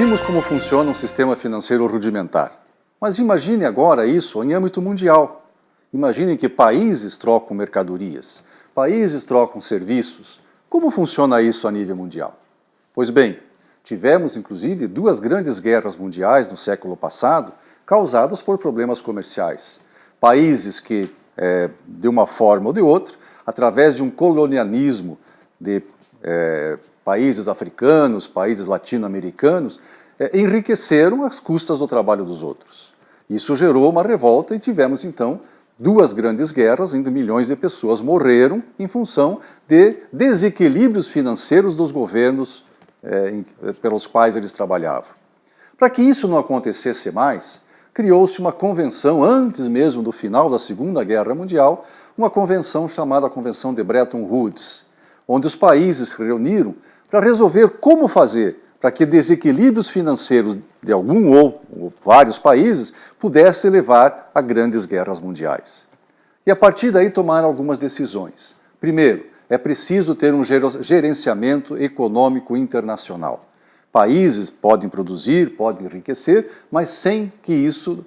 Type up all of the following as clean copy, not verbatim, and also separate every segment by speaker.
Speaker 1: Vimos como funciona um sistema financeiro rudimentar. Mas imagine agora isso em âmbito mundial. Imagine que países trocam mercadorias, países trocam serviços. Como funciona isso a nível mundial? Pois bem, tivemos inclusive duas grandes guerras mundiais no século passado causadas por problemas comerciais. Países que, de uma forma ou de outra, através de um colonialismo de países africanos, países latino-americanos, enriqueceram às custas do trabalho dos outros. Isso gerou uma revolta e tivemos então duas grandes guerras, onde milhões de pessoas morreram em função de desequilíbrios financeiros dos governos pelos quais eles trabalhavam. Para que isso não acontecesse mais, criou-se uma convenção, antes mesmo do final da Segunda Guerra Mundial, uma convenção chamada Convenção de Bretton Woods, onde os países se reuniram para resolver como fazer para que desequilíbrios financeiros de algum ou vários países pudessem levar a grandes guerras mundiais. E a partir daí tomaram algumas decisões. Primeiro, é preciso ter um gerenciamento econômico internacional. Países podem produzir, podem enriquecer, mas sem que isso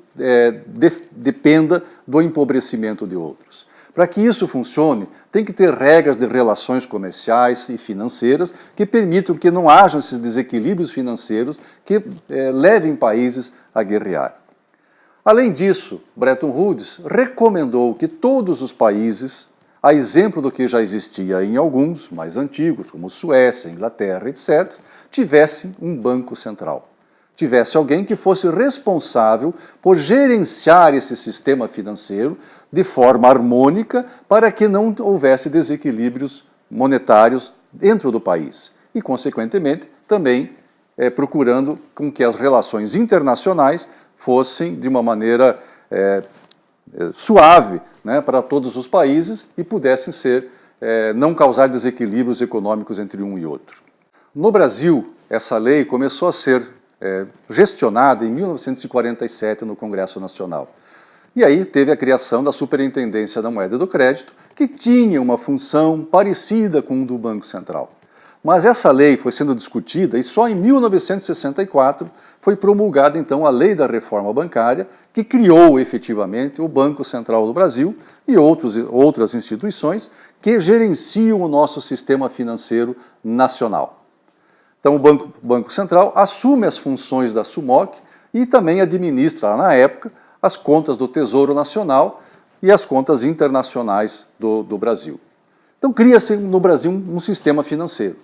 Speaker 1: dependa do empobrecimento de outros. Para que isso funcione, tem que ter regras de relações comerciais e financeiras que permitam que não hajam esses desequilíbrios financeiros que levem países a guerrear. Além disso, Bretton Woods recomendou que todos os países, a exemplo do que já existia em alguns mais antigos, como Suécia, Inglaterra, etc., tivessem um banco central. Tivesse alguém que fosse responsável por gerenciar esse sistema financeiro de forma harmônica para que não houvesse desequilíbrios monetários dentro do país e, consequentemente, também procurando com que as relações internacionais fossem de uma maneira suave, né, para todos os países e pudessem ser, não causar desequilíbrios econômicos entre um e outro. No Brasil, essa lei começou a ser gestionada em 1947 no Congresso Nacional. E aí teve a criação da Superintendência da Moeda e do Crédito, que tinha uma função parecida com a do Banco Central. Mas essa lei foi sendo discutida e só em 1964 foi promulgada então a Lei da Reforma Bancária, que criou efetivamente o Banco Central do Brasil e outras instituições que gerenciam o nosso sistema financeiro nacional. Então o Banco Central assume as funções da SUMOC e também administra, na época, as contas do Tesouro Nacional e as contas internacionais do Brasil. Então cria-se no Brasil um sistema financeiro.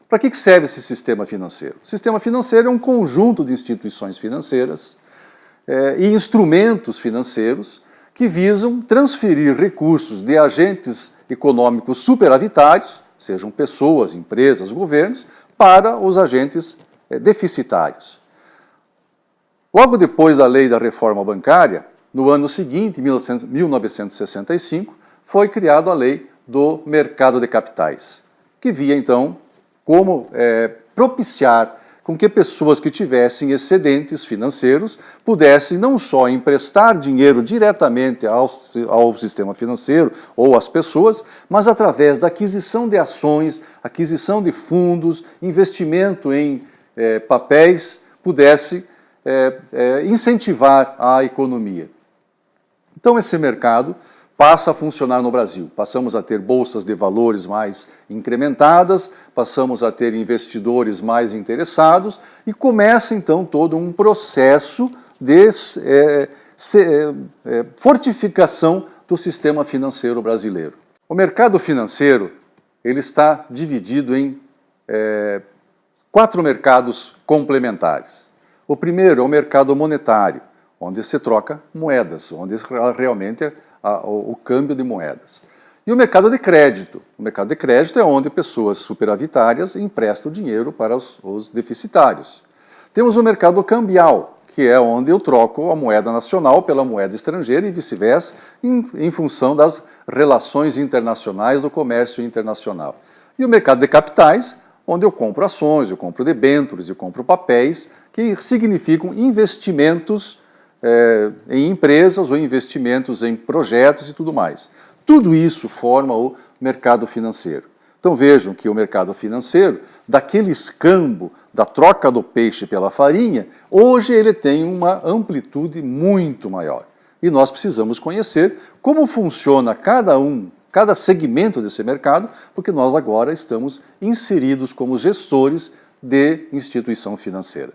Speaker 1: Para que serve esse sistema financeiro? O sistema financeiro é um conjunto de instituições financeiras e instrumentos financeiros que visam transferir recursos de agentes econômicos superavitários, sejam pessoas, empresas, governos, para os agentes deficitários. Logo depois da Lei da Reforma Bancária, no ano seguinte, em 1965, foi criada a Lei do Mercado de Capitais, que via, então, como propiciar com que pessoas que tivessem excedentes financeiros pudessem não só emprestar dinheiro diretamente ao sistema financeiro ou às pessoas, mas através da aquisição de ações, aquisição de fundos, investimento em papéis, pudesse incentivar a economia. Então esse mercado passa a funcionar no Brasil. Passamos a ter bolsas de valores mais incrementadas, passamos a ter investidores mais interessados e começa então todo um processo de fortificação do sistema financeiro brasileiro. O mercado financeiro ele está dividido em 4 mercados complementares. O primeiro é o mercado monetário, onde se troca moedas, onde realmente é o câmbio de moedas. E o mercado de crédito. O mercado de crédito é onde pessoas superavitárias emprestam dinheiro para os deficitários. Temos o mercado cambial, que é onde eu troco a moeda nacional pela moeda estrangeira e vice-versa, em função das relações internacionais do comércio internacional. E o mercado de capitais, onde eu compro ações, eu compro debêntures, eu compro papéis, que significam investimentos em empresas ou investimentos em projetos e tudo mais. Tudo isso forma o mercado financeiro. Então vejam que o mercado financeiro, daquele escambo, da troca do peixe pela farinha, hoje ele tem uma amplitude muito maior. E nós precisamos conhecer como funciona cada segmento desse mercado, porque nós agora estamos inseridos como gestores de instituição financeira.